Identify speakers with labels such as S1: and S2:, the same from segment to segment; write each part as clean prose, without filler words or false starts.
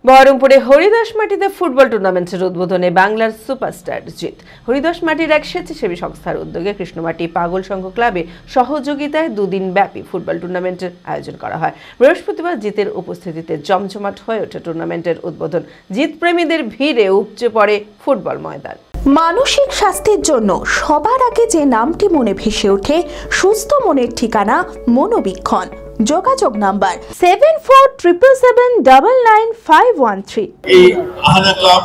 S1: বহরমপুরে হরিদাস মাটিতে ফুটবল টুর্নামেন্টের উদ্বোধনে বাংলার সুপারস্টার জিত। হরিদাস মাটির এক স্বেচ্ছাসেবী সংস্থার উদ্যোগে কৃষ্ণমাটি পাগল সংঘ ক্লাবের সহযোগিতায় দুদিন ব্যাপী ফুটবল টুর্নামেন্টের আয়োজন করা হয়। বৃহস্পতিবার জিতের উপস্থিতিতে জমজমাট হয়ে ওঠে টুর্নামেন্টের উদ্বোধন। জিত প্রেমীদের ভিড়ে উপচে পড়ে ফুটবল ময়দান।
S2: মানসিক স্বাস্থ্যের জন্য সবার আগে যে নামটি মনে ভেসে ওঠে, সুস্থ মনের ঠিকানা মনোবীক্ষণ। যোগাযোগ নাম্বার 7477799513।
S3: এই আহানা ক্লাব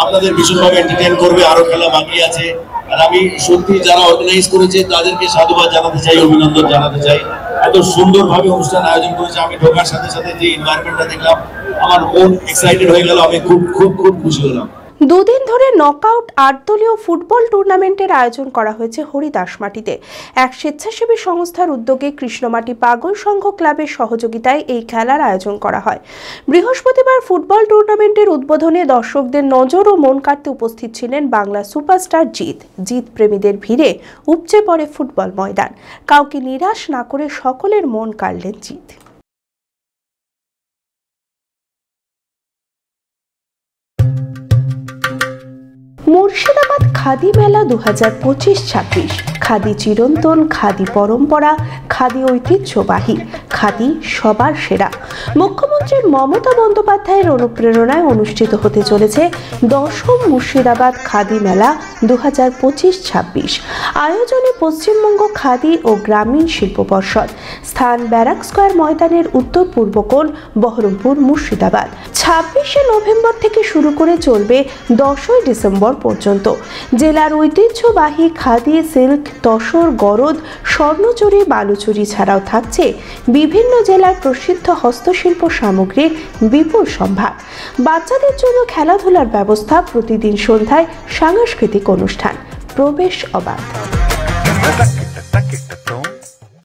S3: আপনাদের ভীষণভাবে এন্টারটেইন করবে, আরো খেলা বাকি আছে। আর আমি সত্যি যারা অর্গানাইজ করেছে তাদেরকে সাধুবাদ জানাতে চাই, অভিনন্দন জানাতে চাই। এত সুন্দরভাবে অনুষ্ঠান আয়োজন করেছে। আমি ঢোকার সাথে সাথে যে এনভায়রনমেন্টটা দেখলাম, আমার মন এক্সাইটেড হয়ে গেল। আমি খুব খুব খুব খুশি হলাম।
S2: দুদিন ধরে নকআউট ৮ দলীয় ফুটবল টুর্নামেন্টের আয়োজন করা হয়েছে হরিদাস মাটিতে। এক স্বেচ্ছাসেবী সংস্থার উদ্যোগে কৃষ্ণমাটি পাগল সংঘ ক্লাবের সহযোগিতায় এই খেলার আয়োজন করা হয়। বৃহস্পতিবার ফুটবল টুর্নামেন্টের উদ্বোধনে দর্শকদের নজর ও মন কাড়তে উপস্থিত ছিলেন বাংলা সুপারস্টার জিত। জিত প্রেমীদের ভিড়ে উপচে পড়ে ফুটবল ময়দান। কাউকে নিরাশ না করে সকলের মন কাড়লেন জিত। মুর্শিদাবাদ খাদি মেলা 2025-26। খাদি চিরন্তন, খাদি পরম্পরা, খাদি ঐতিহ্যবাহী, খাদি সবার সেরা। মুখ্যমন্ত্রী মমতা বন্দ্যোপাধ্যায়ের অনুপ্রেরণায় অনুষ্ঠিত হতে চলেছে 10ম মুর্শিদাবাদ খাদি মেলা 2025-26। আয়োজনে পশ্চিমবঙ্গ খাদি ও গ্রামীণ শিল্প পর্ষদ। স্থান ব্যারাক স্কয়ার ময়দানের উত্তর পূর্ব কোণ, বহরমপুর, মুর্শিদাবাদ। 26শে নভেম্বর থেকে শুরু করে চলবে 10ই ডিসেম্বর পর্যন্ত। জেলার ঐতিহ্যবাহী খাদি, সিল্ক, তসর, গরদ, স্বর্ণচুরি, বালুচুরি ছাড়াও থাকছে বিভিন্ন জেলার প্রসিদ্ধ হস্তশিল্প সামগ্রীর বিপুল সম্ভার। বাচ্চাদের জন্য খেলাধুলার ব্যবস্থা, প্রতিদিন সন্ধ্যায় সাংস্কৃতিক অনুষ্ঠান, প্রবেশ অবাধ।